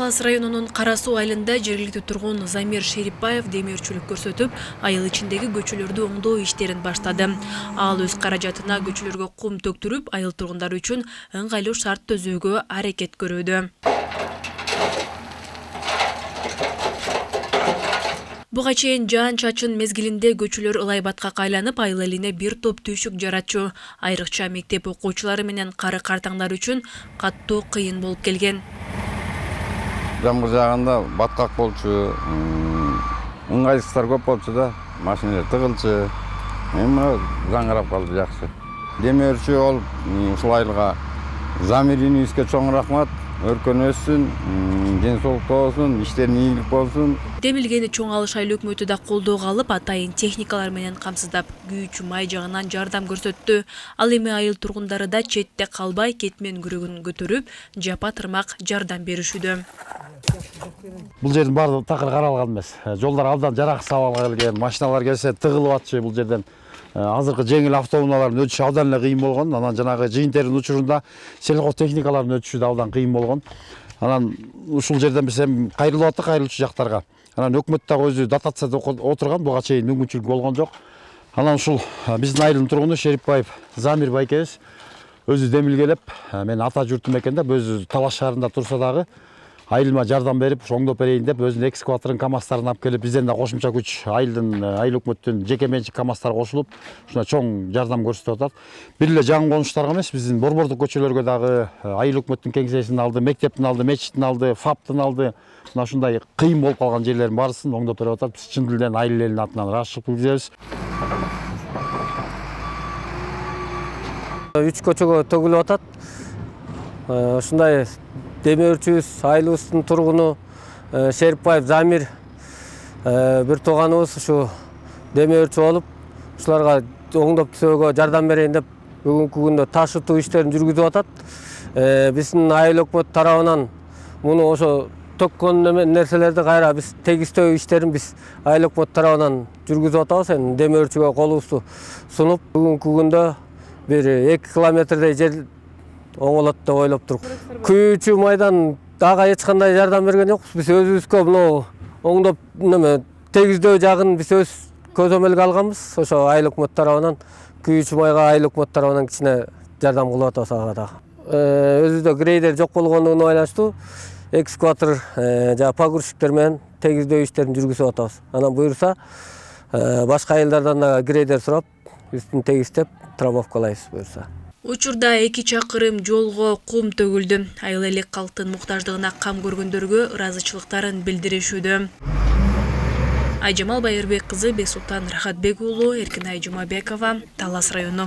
Талас районунун Кара Суу айылында жергиликтүү тургун Замир Шерипбаев демөөрчүлүк көрсөтүп, айыл ичиндеги көчөлөрдү оңдоо иштерин баштады. Ал өз каражатына көчөлөргө кум төктүрүп, айыл тургундары үчүн ыңгайлуу шарт түзүүгө аракет көрүүдө. Буга чейин жаан-чачын мезгилинде көчөлөр ылайбатка айланып, айыл элине бир топ түйшүк жаратчу, айрыкча мектеп окуучулары менен кары картаңдар үчүн каттуу кыйын болуп келген. Жамгыр жааганда баткак болчу, ыңгайсыздыктар көп болчу да, машиналар тыгылчу. Эми жаңырап калды, жакшы. Демөөрчү болуп ушул айылга Замир инибизге чоң рахмат. Өркөн өссүн, ден соолуктуу болсун, иштерине ийгилик болсун. Демилгени чоң алыш айыл өкмөтү да колдоого алып, атайын техникалар менен камсыздап, күйүүчү май жагынан жардам көрсөттү. Ал эми айыл тургундары да четте калбай, кетмен күрөгүн көтөрүп, жапа тырмак жардам беришүүдө. Бул жердин баардыгы такыр каралган эмес. Жолдор абдан жараксыз абалга келген, машиналар келсе тыгылып атчы бул жерден. Азыркы жеңил автоунаалардын өтүшү абдан эле кыйын болгон. Анан жанагы жыйынтердин учурунда селхоз техникалардын өтүшү да абдан кыйын болгон. Анан ушул жерден биз эми кайрылып аттык айрылчу жактарга. Анан өкмөт дагы өзү дотацияда отурган, буга чейин мүмкүнчүлүк болгон жок. Анан ушул биздин айылдын тургуну Шерипбаев Замир байкебиз өзү демилгелеп, мен ата журтум экен деп, өзү Талас шаарында турса дагы айылыма жардам берип, оңдоп берейин деп, өзүнүн экскаваторун, камаздарын алып келип, бизден да кошумча күч айыл өкмөттүн жеке менчик камаздары кошулуп, ушуна чоң жардам көрсөтүп атат. Бир эле жаңы конуштарга эмес, биздин борбордук көчөлөргө дагы айыл өкмөттүн кеңсесин алды, мектептин алды, мечиттин алды, ФАПтын алды. Мына ушундай кыйын болуп калган жерлердин баарысын оңдоп берип атат. Биз чын дилден айыл элинин атынан ыраазычылык билдиребиз. 3 көчөгө төгүлүп атат. Ушундай демөөрчүбүз, айылыбыздын тургуну Шерипбаев Замир бир тууганыбыз ушу демөөрчү болуп, ушуларга оңдоп түзөөгө жардам берейин деп бүгүнкү күндө таш утуу иштерин жүргүзүп атат. Биздин айыл өкмөт тарабынан муну ошо төккөн нерселерди кайра биз тегистөө иштерин биз айыл өкмөт тарабынан жүргүзүп атабыз. Эми демөөрчүгө колубузду сунуп, бүгүнкү күндө бир 2 километрдей жер оңолот деп ойлоп туруп. Күйүүчү майдан ага эч кандай жардам берген жокпуз. Биз өзүбүзгө мына оңдоп тегиздөө жагын биз өз көзөмөлгө алганбыз. Ошо айыл өкмөт тарабынан күйүүчү майга айыл өкмөт тарабынан кичине жардам кылып атабыз ага дагы. Өзүбүздө грейдер жок болгондугуна байланыштуу экскаватор жана погрузчиктер менен тегиздөө иштерин жүргүзүп атабыз. Анан буюрса башка айылдардан да грейдер сурап, үстүн тегистеп трамовкалайбыз буюрса. Учурда 2 чакырым жолго кум төгүлдү. Айыл эли калктын муктаждыгына кам көргөндөргө ыраазычылыктарын билдиришүүдө. Айжамал Байырбек кызы, Бексултан Рахатбек уулу, Эркинай Жумабекова, Талас району.